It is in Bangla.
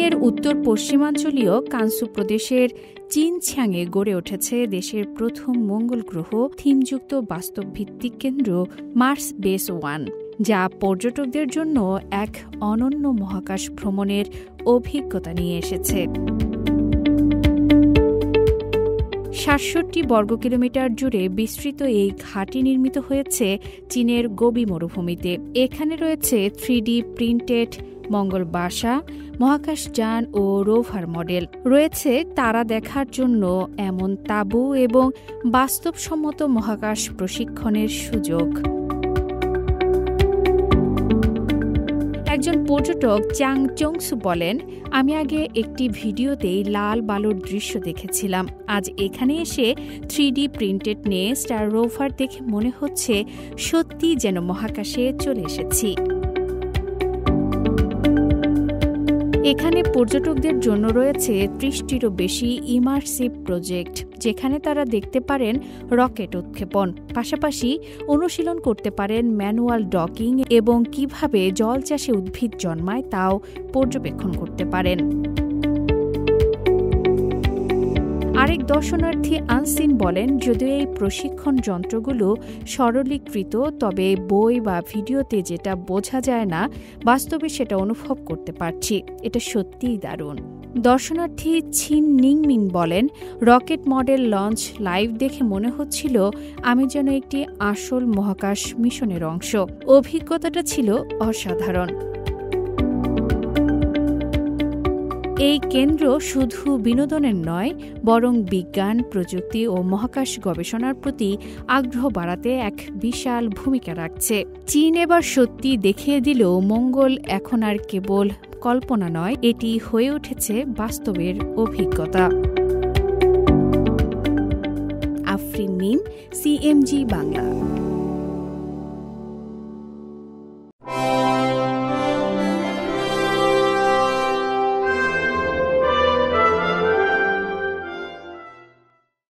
চীনের উত্তর পশ্চিমাঞ্চলীয় কানসু প্রদেশের চিনছাংয়ে গড়ে উঠেছে দেশের প্রথম মঙ্গল গ্রহ থিমযুক্ত বাস্তবভিত্তিক কেন্দ্র মার্স বেস 1, যা পর্যটকদের জন্য এক অনন্য মহাকাশ ভ্রমণের অভিজ্ঞতা নিয়ে এসেছে। ৬৭ বর্গ কিলোমিটার জুড়ে বিস্তৃত এই ঘাঁটি নির্মিত হয়েছে চীনের গোবি মরুভূমিতে। এখানে রয়েছে 3D প্রিন্টেড মঙ্গল বাসা, মহাকাশযান ও রোভার মডেল। রয়েছে তারা দেখার জন্য এমন তাঁবু এবং বাস্তবসম্মত মহাকাশ প্রশিক্ষণের সুযোগ। একজন পর্যটক চাং চংসু বলেন, আমি আগে একটি ভিডিওতেই লাল বালুর দৃশ্য দেখেছিলাম। আজ এখানে এসে 3D প্রিন্টেড নেস্ট আর রোভার দেখে মনে হচ্ছে সত্যি যেন মহাকাশে চলে এসেছি। এখানে পর্যটকদের জন্য রয়েছে ৩০টিরও বেশি ইমার্সিভ প্রজেক্ট, যেখানে তারা দেখতে পারেন রকেট উৎক্ষেপণ, পাশাপাশি অনুশীলন করতে পারেন ম্যানুয়াল ডকিং এবং কিভাবে জল চাষে উদ্ভিদ জন্মায় তাও পর্যবেক্ষণ করতে পারেন। আরেক দর্শনার্থী আনসিন বলেন, যদিও এই প্রশিক্ষণ যন্ত্রগুলো সরলীকৃত, তবে বই বা ভিডিওতে যেটা বোঝা যায় না, বাস্তবে সেটা অনুভব করতে পারছি। এটা সত্যিই দারুণ। দর্শনার্থী ছিন নিংমিন বলেন, রকেট মডেল লঞ্চ লাইভ দেখে মনে হচ্ছিল আমি যেন একটি আসল মহাকাশ মিশনের অংশ। অভিজ্ঞতাটা ছিল অসাধারণ। এই কেন্দ্র শুধু বিনোদনের নয়, বরং বিজ্ঞান, প্রযুক্তি ও মহাকাশ গবেষণার প্রতি আগ্রহ বাড়াতে এক বিশাল ভূমিকা রাখছে। চীন এবার সত্যি দেখিয়ে দিল মঙ্গল এখন আর কেবল কল্পনা নয়, এটি হয়ে উঠেছে বাস্তবের অভিজ্ঞতা। আফরিন মিম, CMG বাংলা।